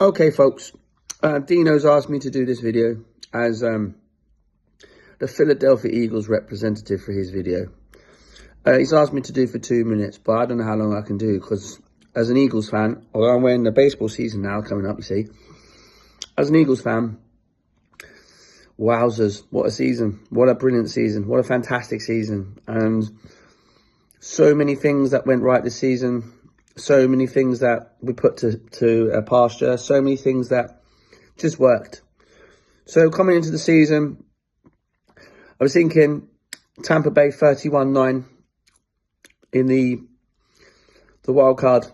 Okay, folks, Dino's asked me to do this video as the Philadelphia Eagles representative for his video. He's asked me to do for 2 minutes, but I don't know how long I can do because as an Eagles fan, although I'm wearing the baseball season now coming up, you see, as an Eagles fan, wowzers, what a season, what a brilliant season, what a fantastic season, and so many things that went right this season. So many things that we put to pasture, so many things that just worked. So coming into the season, I was thinking Tampa Bay 31-9 in the wild card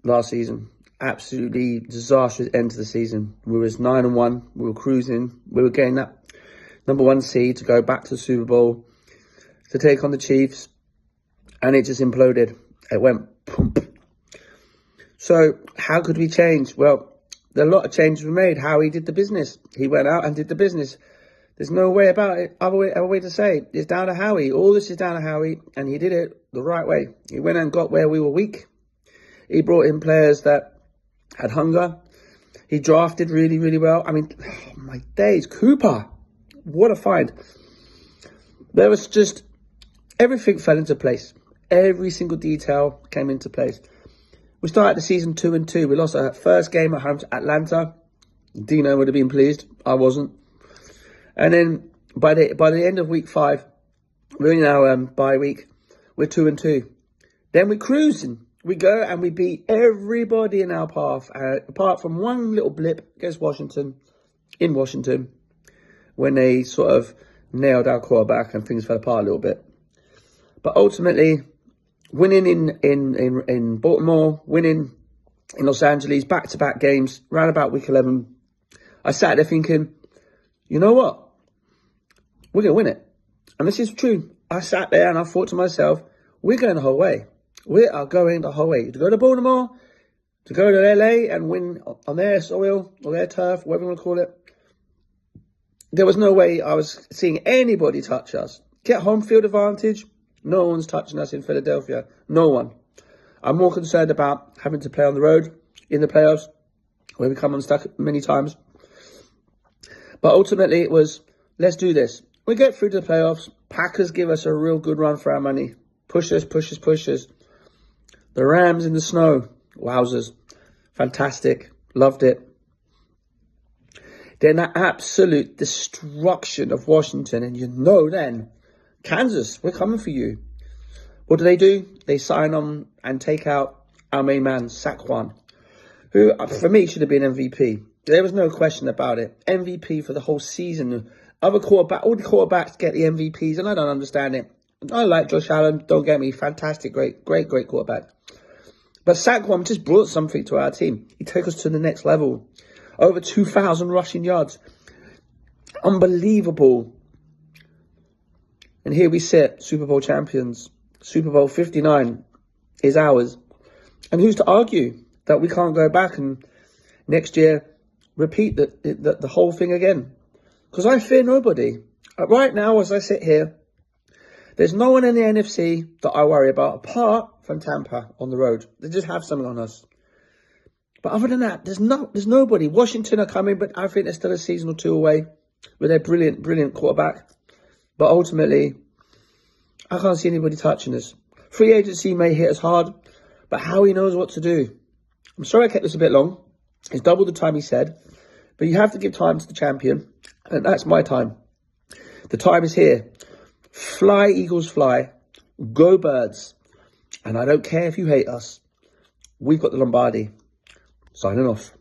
last season. Absolutely disastrous end to the season. We was 9-1. We were cruising. We were getting that #1 seed to go back to the Super Bowl to take on the Chiefs, and it just imploded. It went pump. So how could we change? Well, there are a lot of changes we made. Howie did the business. He went out and did the business. There's no way about it, other way to say it. It's down to Howie. All this is down to Howie, and he did it the right way. He went and got where we were weak. He brought in players that had hunger. He drafted really, really well. I mean, oh my days, Cooper. What a find. There was just, everything fell into place. Every single detail came into place. We started the season 2-2. We lost our first game at home to Atlanta. Dino would have been pleased. I wasn't. And then by the end of week 5, we're in our bye week. We're 2-2. Then we're cruising. We go and we beat everybody in our path, apart from one little blip against Washington, in Washington, when they sort of nailed our quarterback and things fell apart a little bit. But ultimately, winning in Baltimore, winning in Los Angeles, back-to-back games, round about week 11, I sat there thinking, you know what? We're going to win it. And this is true. I sat there and I thought to myself, we're going the whole way. We are going the whole way. To go to Baltimore, to go to LA and win on their soil, or their turf, whatever you want to call it. There was no way I was seeing anybody touch us. Get home field advantage. No one's touching us in Philadelphia. No one. I'm more concerned about having to play on the road in the playoffs, where we come unstuck many times. But ultimately, it was, let's do this. We get through to the playoffs. Packers give us a real good run for our money. Push us. The Rams in the snow. Wowzers. Fantastic. Loved it. Then that absolute destruction of Washington. And you know then, Kansas, we're coming for you. What do? They sign on and take out our main man, Saquon, who, for me, should have been MVP. There was no question about it. MVP for the whole season. All the quarterbacks get the MVPs, and I don't understand it. I like Josh Allen, don't get me. Fantastic, great quarterback. But Saquon just brought something to our team. He took us to the next level. Over 2,000 rushing yards. Unbelievable. And here we sit, Super Bowl champions. Super Bowl 59 is ours. And who's to argue that we can't go back and next year repeat the whole thing again? Because I fear nobody. Right now, as I sit here, there's no one in the NFC that I worry about apart from Tampa on the road. They just have something on us. But other than that, there's nobody. Washington are coming, but I think they're still a season or two away with their brilliant quarterback. But ultimately, I can't see anybody touching us. Free agency may hit us hard, but Howie knows what to do. I'm sorry I kept this a bit long. It's double the time he said. But you have to give time to the champion. And that's my time. The time is here. Fly, Eagles, fly. Go, Birds. And I don't care if you hate us. We've got the Lombardi. Signing off.